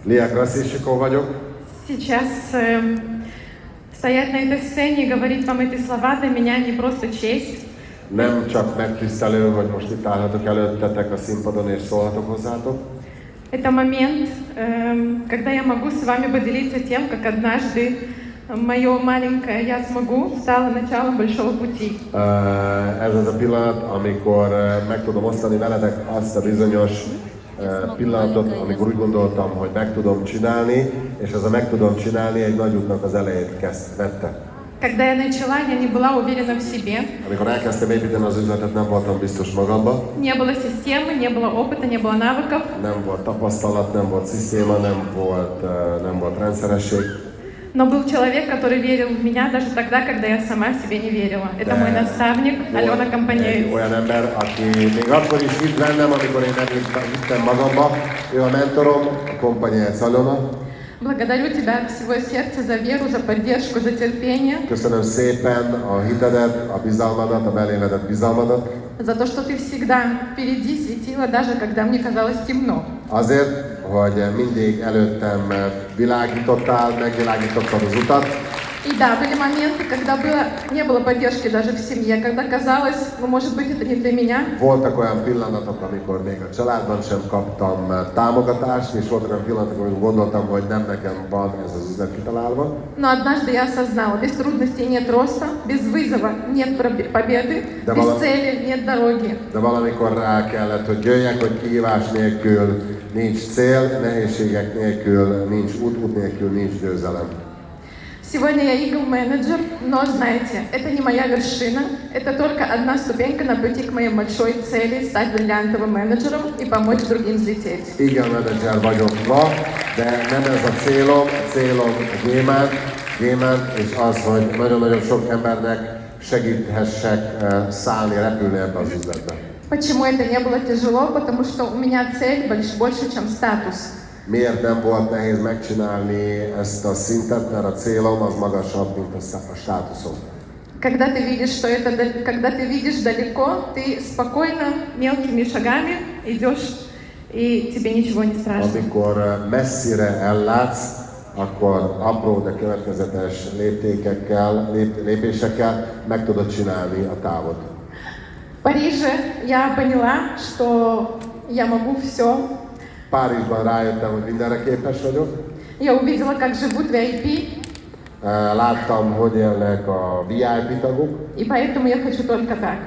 Lia Krasicsikó vagyok. Сейчас стоять на этой сцене и говорить вам эти слова для меня не просто честь. Nem csak megtisztelő, hogy most itt állhatok előttetek a színpadon és szólhatok hozzátok. Это момент, когда я могу с вами поделиться тем, как однажды мое маленькое «я смогу» стало началом большого пути. Ez az a pillanat, amikor meg tudom osztani veletek azt a bizonyos pillanatot, amikor úgy gondoltam, hogy meg tudom csinálni, és ez a meg tudom csinálni egy nagy útnak az elejét vette. Когда я начала, я не была уверена в себе. Amikor elkezdtem építeni az üzletet, nem voltam biztos magamba. Не было системы, не было опыта, не было навыков. Nem volt tapasztalat, nem volt szisztéma, nem volt rendszeresség. Но был человек, который верил в меня даже тогда, когда я сама себе не верила. Это мой наставник, Алена Компанеевич. Olyan ember, aki még akkor is hitt bennem, amikor én hittem magamba. Ő a mentorom, a Компанеевич Alena. Благодарю тебя от всего сердца за веру, за поддержку, за терпение. Köszönöm szépen a hitedet, a bizalmadat, a belém vetett bizalmadat. За то, что ты всегда впереди светила, даже когда мне казалось темно. Azért, hogy mindig előttem világítottál, megvilágítottad az utat. И да, были моменты, когда не было поддержки даже в семье, когда казалось, ну, может быть, это не для меня. Voltak olyan pillanatok, amikor még a családban sem kaptam támogatást, és voltak olyan pillanatok, amikor gondoltam, hogy nem nekem van ez az üzlet kitalálva. Но однажды я осознала, без трудностей нет роста, без вызова нет победы, без цели нет дороги. De valamikor rá kellett, hogy jöjjek, hogy kihívás nélkül nincs cél, nehézségek nélkül nincs út nélkül nincs győzelem. Сегодня я eagle-менеджер, но знаете, это не моя вершина, это только одна ступенька на пути к моей большой цели стать бриллиантовым менеджером и помочь другим взлететь. Eagle-menedzser vagyok ma, de nem ez a célom a gyémánt, és az, hogy nagyon-nagyon sok embernek segíthessek szállni, repülni ebbe az üzletbe. Почему это не было тяжело? Потому что у меня цель больше, чем статус. Miért nem volt nehéz megcsinálni ezt a szintet, mert a célom az magasabb, mint a státuszom. Когда ты видишь далеко, ты спокойно, мелкими шагами идешь, и тебе nичего не страшно. Amikor messzire ellátsz, akkor apró, de következetes lépésekkel meg tudod csinálni a távot. В Париже я поняла, что я могу все. Párizsban rájöttem, hogy mindenre képes vagyok. Я увидела, как живут VIP. Láttam, hogy élnek a VIP tagok. И поэтому я хочу только так.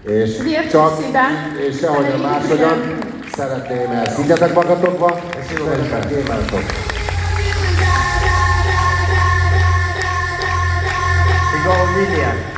És csak és sehogyan máshogyan szeretném ezt. Higgyetek magatokba, és gyémántok. Sigol William.